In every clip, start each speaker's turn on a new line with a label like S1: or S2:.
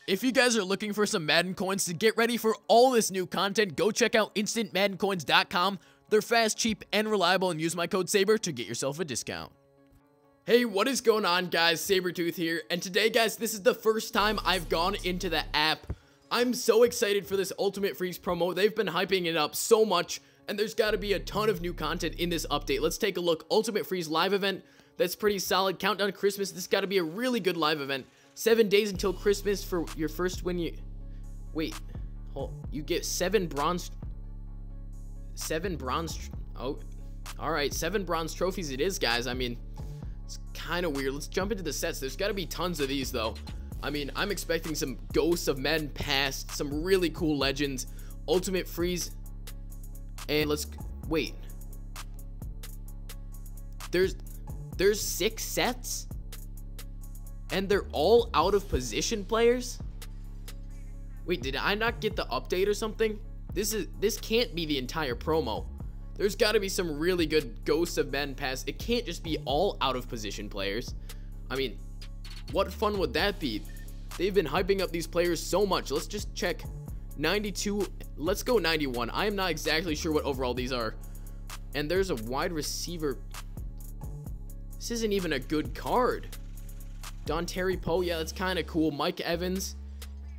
S1: If you guys are looking for some Madden coins to get ready for all this new content, go check out instantmaddencoins.com. They're fast, cheap, and reliable, and use my code SABER to get yourself a discount. Hey, what is going on, guys? Sabertooth here, and today, guys, this is the first time I've gone into the app. I'm so excited for this Ultimate Freeze promo. They've been hyping it up so much, and there's got to be a ton of new content in this update. Let's take a look. Ultimate Freeze live event. That's pretty solid. Countdown to Christmas. This got to be a really good live event. 7 days until Christmas for your first win. You get 7 bronze. Oh, all right, 7 bronze trophies it is, guys. I mean, it's kind of weird. Let's jump into the sets. There's got to be tons of these, though. I mean, I'm expecting some Ghosts of Madden Past, some really cool legends, Ultimate Freeze, and wait. There's 6 sets, and they're all out of position players. Wait, did I not get the update or something? This can't be the entire promo. There's got to be some really good Ghosts of Madden Past. It can't just be all out of position players. I mean, what fun would that be? They've been hyping up these players so much. Let's just check 92. Let's go 91. I am not exactly sure what overall these are. And there's a wide receiver. This isn't even a good card. Dontari Poe, yeah, that's kind of cool. Mike Evans.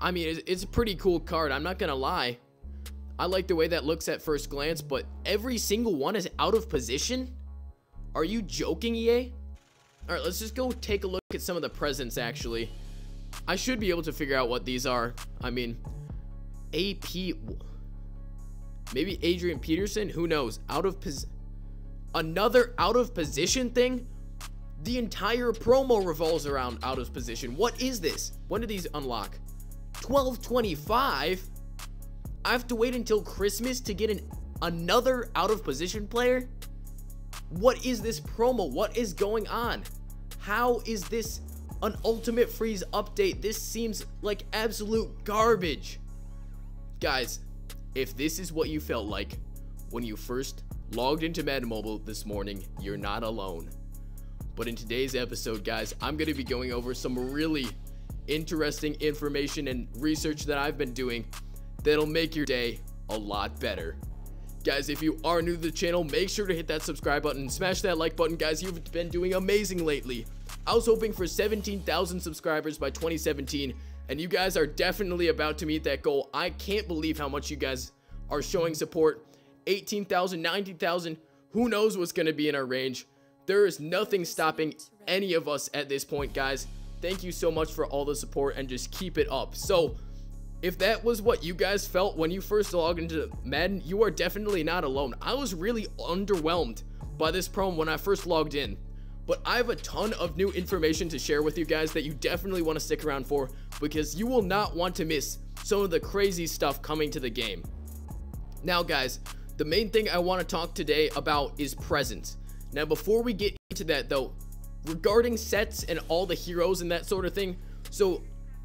S1: I mean, it's a pretty cool card. I'm not going to lie. I like the way that looks at first glance, but every single one is out of position? Are you joking, EA? Alright, let's just go take a look at some of the presents, actually. I should be able to figure out what these are. I mean, AP... Maybe Adrian Peterson? Who knows? Another out of position thing? The entire promo revolves around out of position. What is this? When do these unlock? 12/25? I have to wait until Christmas to get another out of position player? What is this promo? What is going on? How is this an Ultimate Freeze update? This seems like absolute garbage. Guys, if this is what you felt like when you first logged into Madden Mobile this morning, you're not alone. But in today's episode, guys, I'm going to be going over some really interesting information and research that I've been doing that'll make your day a lot better. Guys, if you are new to the channel, make sure to hit that subscribe button and smash that like button. Guys, you've been doing amazing lately. I was hoping for 17,000 subscribers by 2017, and you guys are definitely about to meet that goal. I can't believe how much you guys are showing support. 18,000, 19,000, who knows what's going to be in our range. There is nothing stopping any of us at this point, guys. Thank you so much for all the support, and just keep it up. So, if that was what you guys felt when you first logged into Madden, you are definitely not alone. I was really underwhelmed by this promo when I first logged in. But I have a ton of new information to share with you guys that you definitely want to stick around for, because you will not want to miss some of the crazy stuff coming to the game. Now, guys, the main thing I want to talk today about is presents. Now, before we get into that, though, regarding sets and all the heroes and that sort of thing, so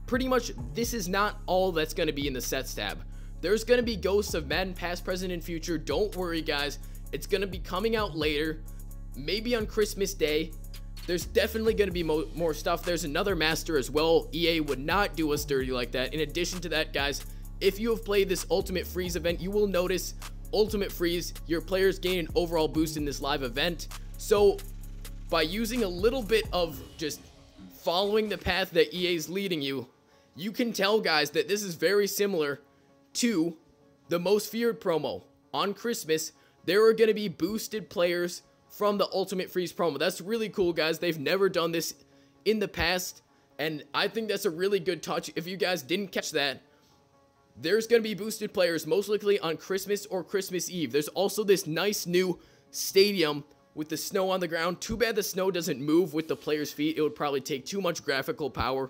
S1: pretty much this is not all that's going to be in the sets tab. There's going to be Ghosts of Madden Past, Present, and Future. Don't worry, guys. It's going to be coming out later, maybe on Christmas Day. There's definitely going to be more stuff. There's another master as well. EA would not do us dirty like that. In addition to that, guys, if you have played this Ultimate Freeze event, you will notice Ultimate Freeze, your players gain an overall boost in this live event. So by using a little bit of just following the path that EA is leading you, you can tell, guys, that this is very similar to the Most Feared promo. On Christmas, there are going to be boosted players from the Ultimate Freeze promo. That's really cool, guys. They've never done this in the past, and I think that's a really good touch. If you guys didn't catch that, there's going to be boosted players most likely on Christmas or Christmas Eve. There's also this nice new stadium with the snow on the ground. Too bad the snow doesn't move with the players' feet. It would probably take too much graphical power.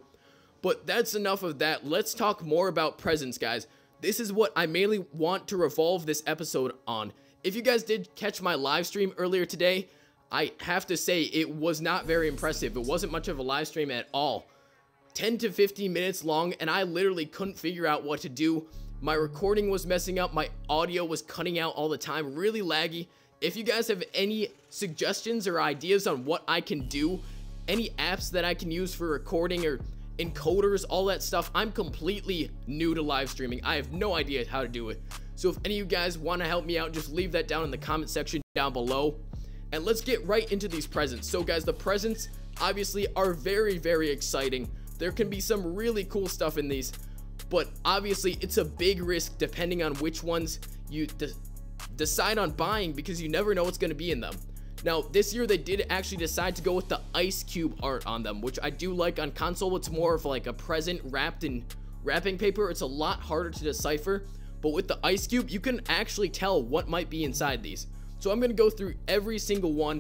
S1: But that's enough of that. Let's talk more about presents, guys. This is what I mainly want to revolve this episode on. If you guys did catch my live stream earlier today, I have to say it was not very impressive. It wasn't much of a live stream at all. 10 to 15 minutes long, and I literally couldn't figure out what to do. My recording was messing up. My audio was cutting out all the time. Really laggy. If you guys have any suggestions or ideas on what I can do, any apps that I can use for recording, or encoders, all that stuff. I'm completely new to live streaming. I have no idea how to do it. So if any of you guys want to help me out, just leave that down in the comment section down below. And let's get right into these presents. So guys, the presents obviously are very, very exciting. There can be some really cool stuff in these, but obviously it's a big risk depending on which ones you decide on buying, because you never know what's going to be in them. Now this year they did actually decide to go with the ice cube art on them, which I do like. On console it's more of like a present wrapped in wrapping paper. It's a lot harder to decipher, but with the ice cube you can actually tell what might be inside these. So I'm going to go through every single one,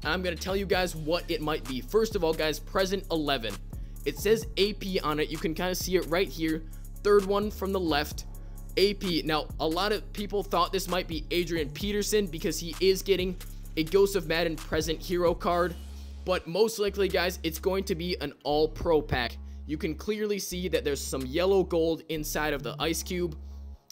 S1: and I'm going to tell you guys what it might be. First of all, guys, present 11. It says AP on it. You can kind of see it right here. Third one from the left, AP. Now, a lot of people thought this might be Adrian Peterson because he is getting a Ghost of Madden present hero card. But most likely, guys, it's going to be an all-pro pack. You can clearly see that there's some yellow gold inside of the ice cube.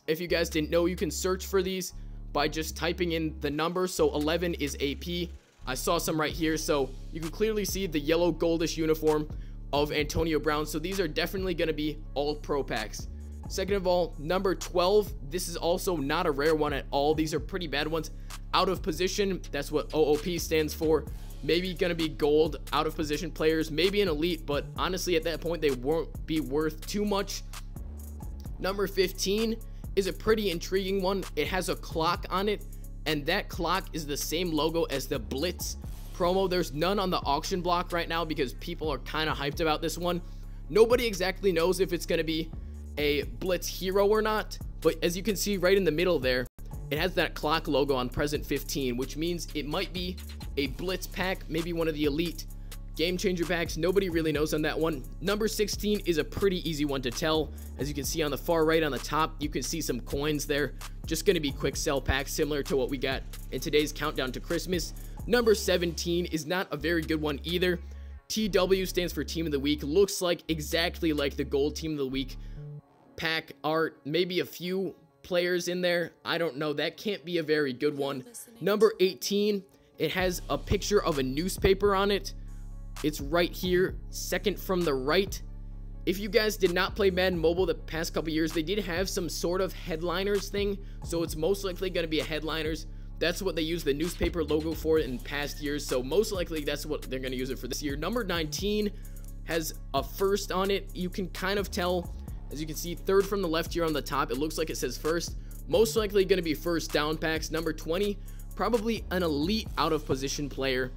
S1: If you guys didn't know, you can search for these by just typing in the number. So 11 is AP. I saw some right here, so you can clearly see the yellow goldish uniform of Antonio Brown. So these are definitely going to be all pro packs. Second of all, number 12, this is also not a rare one at all. These are pretty bad ones. Out of position, that's what OOP stands for. Maybe going to be gold out of position players, maybe an elite, but honestly at that point they won't be worth too much. Number 15 is a pretty intriguing one. It has a clock on it, and that clock is the same logo as the Blitz promo. There's none on the auction block right now because people are kind of hyped about this one. Nobody exactly knows if it's going to be a Blitz hero or not, but as you can see right in the middle there, it has that clock logo on present 15, which means it might be a Blitz pack, maybe one of the elite game changer packs. Nobody really knows on that one. Number 16 is a pretty easy one to tell. As you can see on the far right on the top, you can see some coins there. Just going to be quick sell packs similar to what we got in today's countdown to Christmas. Number 17 is not a very good one either. TW stands for Team of the Week. Looks like exactly like the gold Team of the Week pack art. Maybe a few players in there. I don't know. That can't be a very good one. Number 18, it has a picture of a newspaper on it. It's right here, second from the right. If you guys did not play Madden Mobile the past couple years, they did have some sort of headliners thing, so it's most likely going to be a headliners. That's what they use the newspaper logo for in past years, so most likely that's what they're going to use it for this year. Number 19 has a first on it. You can kind of tell, as you can see, third from the left here on the top, it looks like it says first. Most likely going to be first down packs. Number 20, probably an elite out of position player.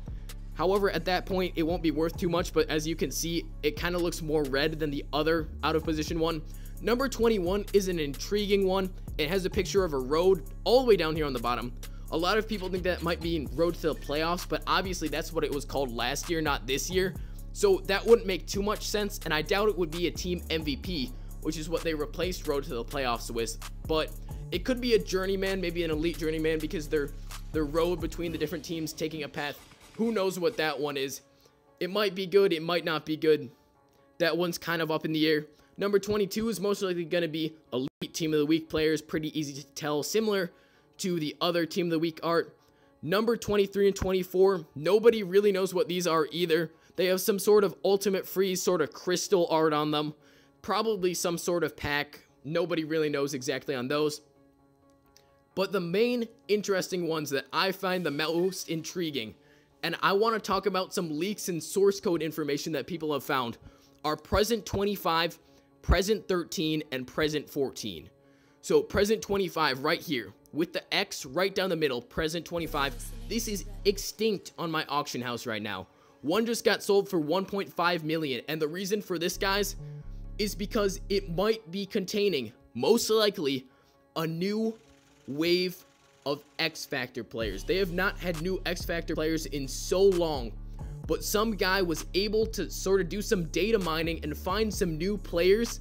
S1: However, at that point, it won't be worth too much, but as you can see, it kind of looks more red than the other out of position one. Number 21 is an intriguing one. It has a picture of a road all the way down here on the bottom. A lot of people think that might be road to the playoffs, but obviously that's what it was called last year, not this year. So that wouldn't make too much sense, and I doubt it would be a team MVP, which is what they replaced road to the playoffs with. But it could be a journeyman, maybe an elite journeyman, because they're the road between the different teams taking a path. Who knows what that one is? It might be good, it might not be good. That one's kind of up in the air. Number 22 is most likely going to be elite Team of the Week players. Pretty easy to tell, similar to the other Team of the Week art. Number 23 and 24, nobody really knows what these are either. They have some sort of Ultimate Freeze sort of crystal art on them. Probably some sort of pack. Nobody really knows exactly on those. But the main interesting ones that I find the most intriguing, and I want to talk about some leaks and source code information that people have found, are present 25, present 13, and present 14. So present 25 right here with the X right down the middle, present 25. This is extinct on my auction house right now. One just got sold for 1.5 million, and the reason for this, guys, is because it might be containing, most likely, a new wave of X Factor players. They have not had new X Factor players in so long, but some guy was able to sort of do some data mining and find some new players,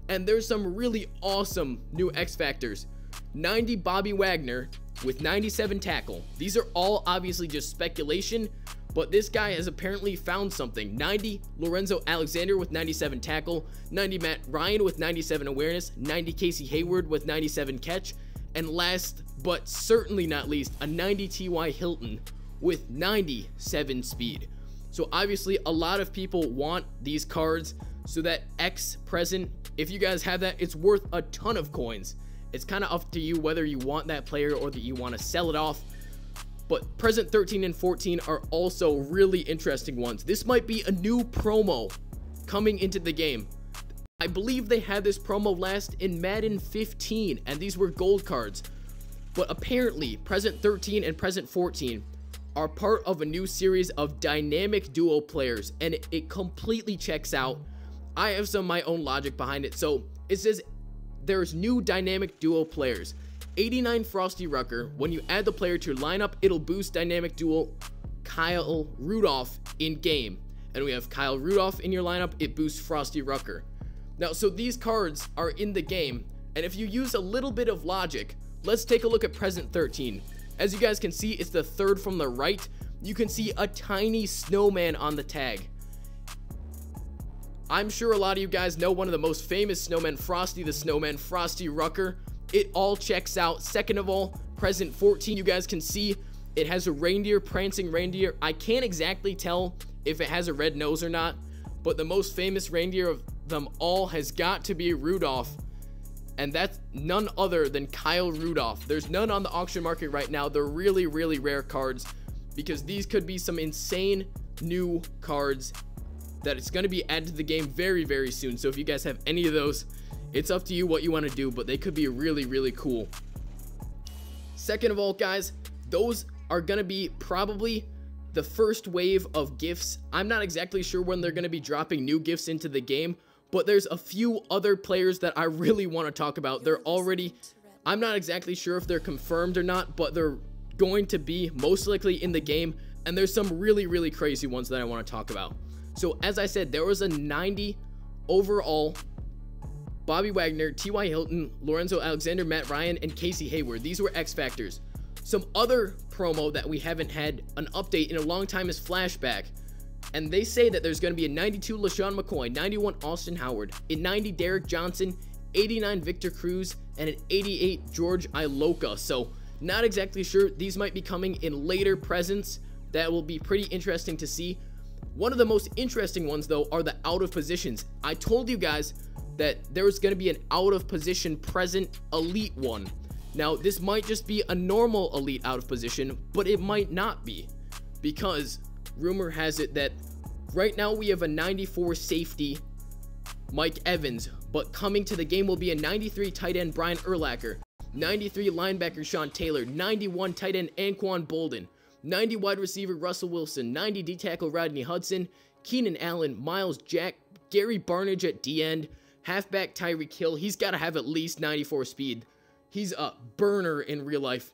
S1: and there's some really awesome new X Factors. 90 Bobby Wagner with 97 tackle. These are all obviously just speculation, but this guy has apparently found something. 90 Lorenzo Alexander with 97 tackle, 90 Matt Ryan with 97 awareness, 90 Casey Hayward with 97 catch, and last but certainly not least, a 90 T.Y. Hilton with 97 speed. So obviously a lot of people want these cards. So that X present, if you guys have that, it's worth a ton of coins. It's kind of up to you whether you want that player or that you want to sell it off. But present 13 and 14 are also really interesting ones. This might be a new promo coming into the game. I believe they had this promo last in Madden 15, and these were gold cards. But apparently, present 13 and present 14 are part of a new series of dynamic duo players, and it completely checks out. I have some of my own logic behind it. So it says there's new dynamic duo players. 89 Frosty Rucker. When you add the player to your lineup, it'll boost dynamic duo Kyle Rudolph in game. And we have Kyle Rudolph in your lineup, it boosts Frosty Rucker. Now, so these cards are in the game, and if you use a little bit of logic, let's take a look at present 13. As you guys can see, it's the third from the right. You can see a tiny snowman on the tag. I'm sure a lot of you guys know one of the most famous snowmen, Frosty the Snowman, Frosty Rucker. It all checks out. Second of all, present 14, you guys can see it has a reindeer, prancing reindeer. I can't exactly tell if it has a red nose or not, but the most famous reindeer of them all has got to be Rudolph, and that's none other than Kyle Rudolph. There's none on the auction market right now. They're really, really rare cards because these could be some insane new cards that it's going to be added to the game very, very soon. So if you guys have any of those, it's up to you what you want to do, but they could be really, really cool. Second of all, guys, those are going to be probably the first wave of gifts. I'm not exactly sure when they're going to be dropping new gifts into the game, but there's a few other players that I really want to talk about. They're already, I'm not exactly sure if they're confirmed or not, but they're going to be most likely in the game, and there's some really, really crazy ones that I want to talk about. So as I said, there was a 90 overall Bobby Wagner, T.Y. Hilton, Lorenzo Alexander, Matt Ryan, and Casey Hayward. These were X Factors. Some other promo that we haven't had an update in a long time is Flashback. And they say that there's going to be a 92 LaShawn McCoy, 91 Austin Howard, a 90 Derek Johnson, 89 Victor Cruz, and an 88 George Iloka. So not exactly sure. These might be coming in later presents. That will be pretty interesting to see. One of the most interesting ones, though, are the out of positions. I told you guys that there was going to be an out of position present elite one. Now, this might just be a normal elite out of position, but it might not be, because rumor has it that right now we have a 94 safety Mike Evans, but coming to the game will be a 93 tight end Brian Urlacher, 93 linebacker Sean Taylor, 91 tight end Anquan Bolden, 90 wide receiver Russell Wilson, 90 D tackle Rodney Hudson, Keenan Allen, Miles Jack, Gary Barnage at D end, halfback Tyreek Hill. He's got to have at least 94 speed. He's a burner in real life.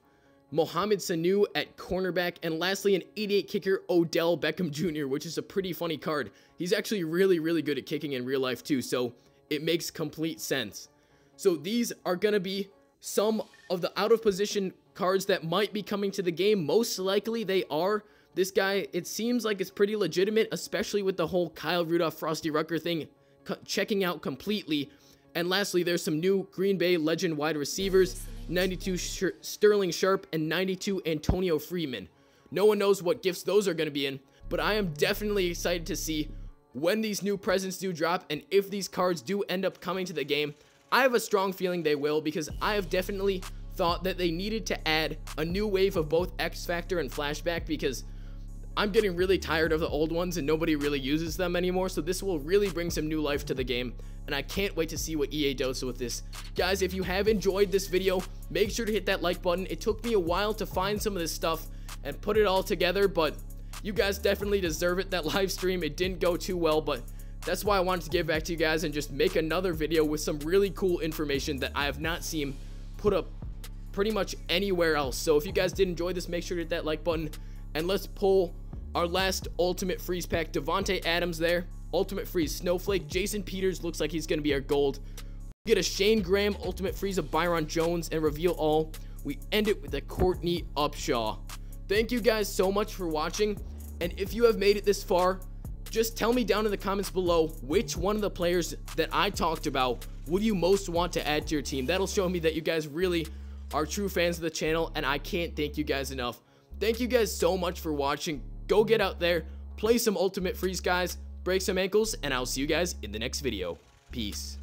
S1: Mohamed Sanu at cornerback, and lastly, an 88 kicker, Odell Beckham Jr., which is a pretty funny card. He's actually really, really good at kicking in real life too, so it makes complete sense. So these are going to be some of the out of position cards that might be coming to the game. Most likely they are. This guy, it seems like it's pretty legitimate, especially with the whole Kyle Rudolph Frosty Rucker thing checking out completely. And lastly, there's some new Green Bay legend wide receivers, 92 Sterling Sharp and 92 Antonio Freeman. No one knows what gifts those are going to be in, but I am definitely excited to see when these new presents do drop, and if these cards do end up coming to the game. I have a strong feeling they will, because I have definitely thought that they needed to add a new wave of both X Factor and Flashback, because I'm getting really tired of the old ones and nobody really uses them anymore. So this will really bring some new life to the game, and I can't wait to see what EA does with this. Guys, if you have enjoyed this video, make sure to hit that like button. It took me a while to find some of this stuff and put it all together, but you guys definitely deserve it. That live stream, it didn't go too well, but that's why I wanted to give back to you guys and just make another video with some really cool information that I have not seen put up pretty much anywhere else. So if you guys did enjoy this, make sure to hit that like button, and let's pull our last Ultimate Freeze pack. Devontae Adams there, Ultimate Freeze Snowflake. Jason Peters looks like he's going to be our gold. We get a Shane Graham Ultimate Freeze of Byron Jones, and reveal all. We end it with a Courtney Upshaw. Thank you guys so much for watching, and if you have made it this far, just tell me down in the comments below which one of the players that I talked about would you most want to add to your team. That'll show me that you guys really are true fans of the channel, and I can't thank you guys enough. Thank you guys so much for watching. Go get out there, play some Ultimate Freeze, guys. break some ankles, and I'll see you guys in the next video. Peace.